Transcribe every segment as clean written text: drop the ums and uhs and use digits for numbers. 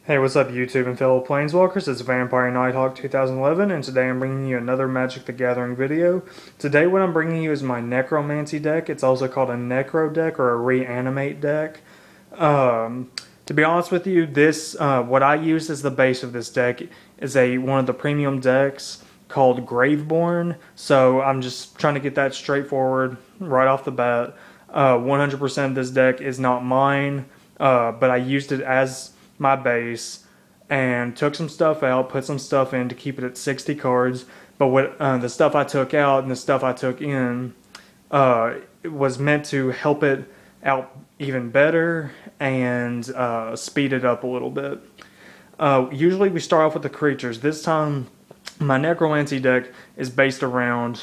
Hey, what's up YouTube and fellow Planeswalkers? It's Vampire Nighthawk 2011, and today I'm bringing you another Magic the Gathering video. Today what I'm bringing you is my Necromancy deck. It's also called a Necro deck or a Reanimate deck. To be honest with you, what I use as the base of this deck is one of the premium decks called Graveborn. So I'm just trying to get that straightforward right off the bat. 100% of this deck is not mine, but I used it as my base and took some stuff out, put some stuff in to keep it at 60 cards. But the stuff I took out and the stuff I took in it was meant to help it out even better and speed it up a little bit. Usually we start off with the creatures. This time my Necromancy deck is based around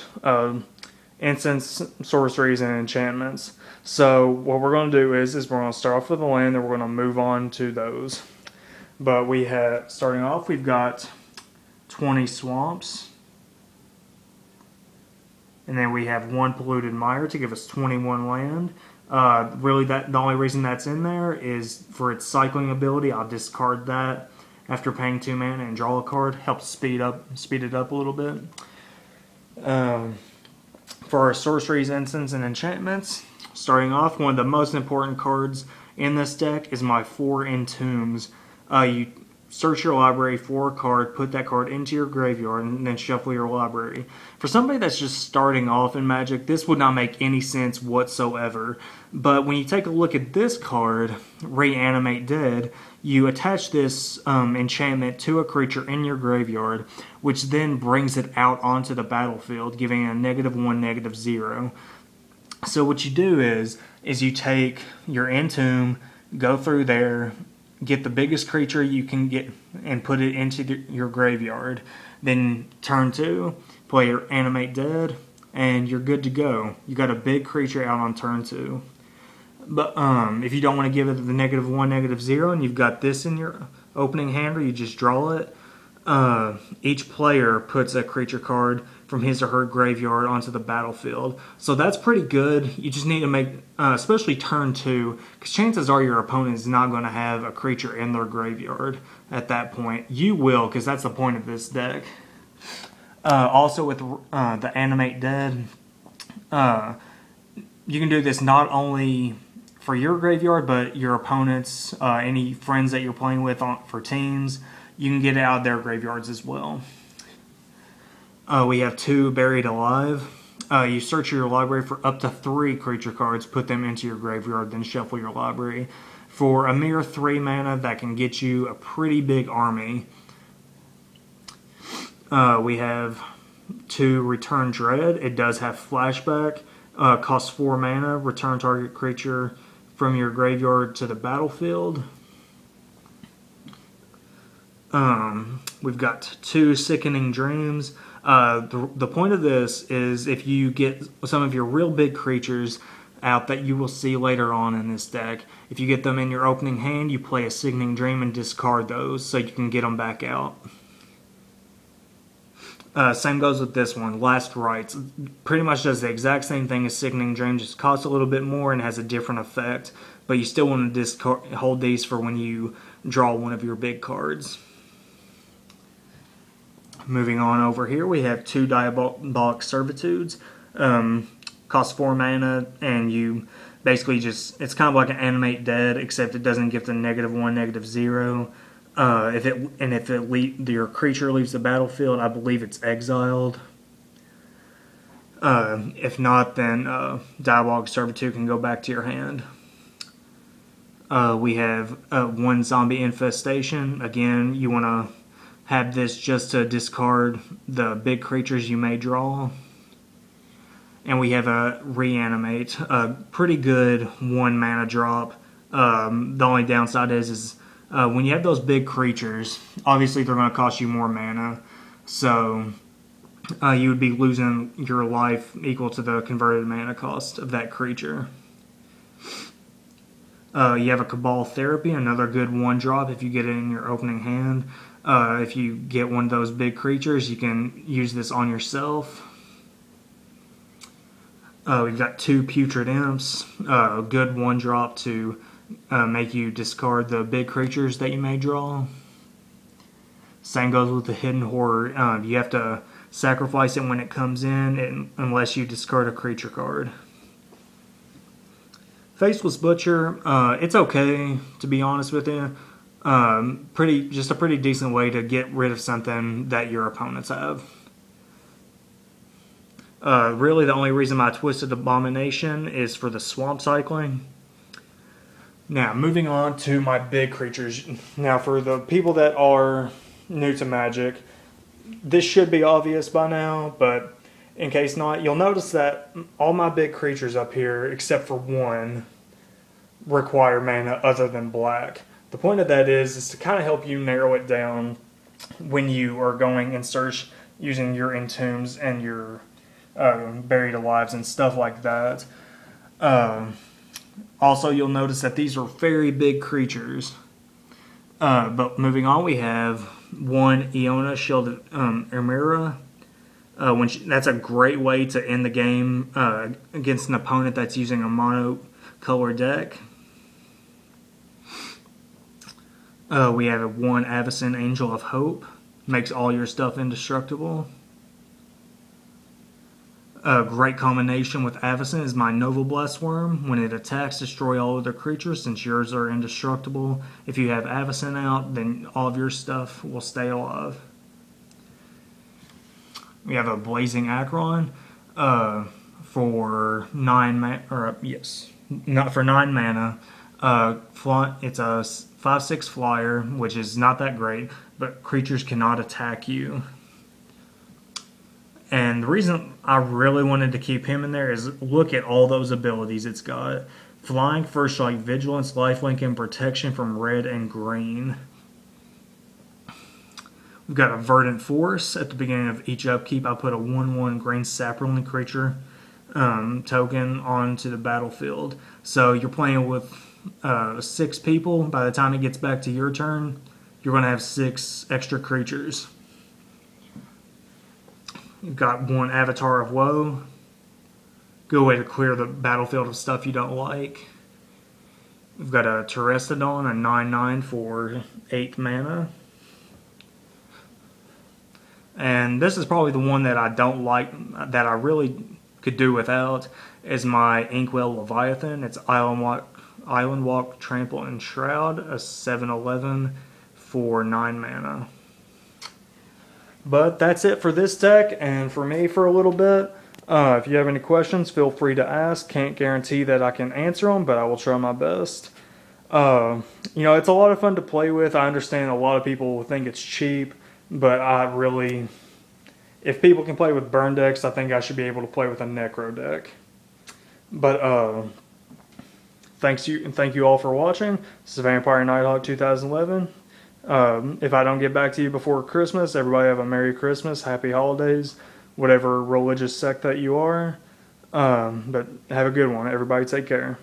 instants, sorceries, and enchantments. So what we're going to do is we're going to start off with the land, and we're going to move on to those. But starting off, we've got 20 swamps. And then we have one polluted mire to give us 21 land. Really, the only reason that's in there is for its cycling ability. I'll discard that after paying 2 mana and draw a card. Helps speed it up a little bit. For our sorceries, instants, and enchantments, starting off, one of the most important cards in this deck is my 4 Entombs. You search your library for a card, put that card into your graveyard, and then shuffle your library. For somebody that's just starting off in Magic, this would not make any sense whatsoever. But when you take a look at this card, Reanimate Dead, you attach this enchantment to a creature in your graveyard, which then brings it out onto the battlefield, giving it a -1, -0. So what you do is you take your Entomb, go through there, get the biggest creature you can get and put it into your graveyard. Then turn 2, play your Animate Dead, and you're good to go. You got a big creature out on turn 2. But if you don't want to give it the -1, -0, and you've got this in your opening hand, or you just draw it, each player puts a creature card from his or her graveyard onto the battlefield. So that's pretty good. You just need to make, especially turn 2, because chances are your opponent is not going to have a creature in their graveyard at that point. You will, because that's the point of this deck. Also with the Animate Dead, you can do this not only for your graveyard, but your opponents, any friends that you're playing with for teams, you can get it out of their graveyards as well. We have 2 Buried Alive. You search your library for up to 3 creature cards, put them into your graveyard, then shuffle your library. For a mere 3 mana, that can get you a pretty big army. We have 2 Return Dread. It does have flashback. Costs 4 mana. Return target creature from your graveyard to the battlefield. We've got 2 Sickening Dreams. The point of this is if you get some of your real big creatures out that you will see later on in this deck, if you get them in your opening hand, you play a Sickening Dream and discard those so you can get them back out. Same goes with this one, Last Rites. Pretty much does the exact same thing as Sickening Dream, just costs a little bit more and has a different effect. But you still want to hold these for when you draw one of your big cards. Moving on over here, we have 2 Diabolic Servitudes. Cost 4 mana, and you basically it's kind of like an Animate Dead, except it doesn't give the -1, -0. If your creature leaves the battlefield, I believe it's exiled. If not, then Diabolic Servitude can go back to your hand. We have 1 Zombie Infestation. Again, you want to have this just to discard the big creatures you may draw. And we have a Reanimate, a pretty good 1 mana drop. The only downside is when you have those big creatures, obviously they're going to cost you more mana. So you would be losing your life equal to the converted mana cost of that creature. You have a Cabal Therapy, another good 1 drop if you get it in your opening hand. If you get one of those big creatures, you can use this on yourself. We've got 2 Putrid Imps, a good 1 drop to make you discard the big creatures that you may draw. Same goes with the Hidden Horror. You have to sacrifice it when it comes in, unless you discard a creature card. Faceless Butcher, it's okay, to be honest with you. Just a pretty decent way to get rid of something that your opponents have. Really, the only reason my Twisted Abomination is for the swamp cycling. Now, moving on to my big creatures. Now, for the people that are new to Magic, this should be obvious by now, but in case not, you'll notice that all my big creatures up here, except for one, require mana other than black. The point of that is to kind of help you narrow it down when you are going in search using your Entombs and your Buried Alives and stuff like that. Also, you'll notice that these are very big creatures. But moving on, we have one Iona Shielded Ermira. That's a great way to end the game against an opponent that's using a mono-color deck. We have one Avacyn Angel of Hope. Makes all your stuff indestructible. A great combination with Avacyn is my Novablast Worm. When it attacks, destroy all other creatures since yours are indestructible. If you have Avacyn out, then all of your stuff will stay alive. We have a Blazing Acheron for 9 mana. Not for 9 mana. It's a 5/6 flyer, which is not that great, but creatures cannot attack you. And the reason I really wanted to keep him in there is look at all those abilities it's got. Flying, First Strike, Vigilance, Lifelink, and Protection from red and green. We've got a Verdant Force. At the beginning of each upkeep, I put a 1/1 green Saproling creature token onto the battlefield. So you're playing with 6 people. By the time it gets back to your turn, you're going to have 6 extra creatures. You've got one Avatar of Woe. Good way to clear the battlefield of stuff you don't like. We've got a Terrestodon, a 9/9 for 8 mana. And this is probably the one that I don't like, that I really could do without, is my Inkwell Leviathan. It's Island Walk, Trample, and Shroud, a 7/11 for 9 mana. But that's it for this deck, and for me for a little bit. If you have any questions, feel free to ask. Can't guarantee that I can answer them, but I will try my best. It's a lot of fun to play with. I understand a lot of people think it's cheap, but if people can play with burn decks, I think I should be able to play with a Necro deck. But thank you all for watching. This is Vampire Nighthawk 2011. If I don't get back to you before Christmas, everybody have a Merry Christmas, Happy Holidays, whatever religious sect that you are. But have a good one. Everybody take care.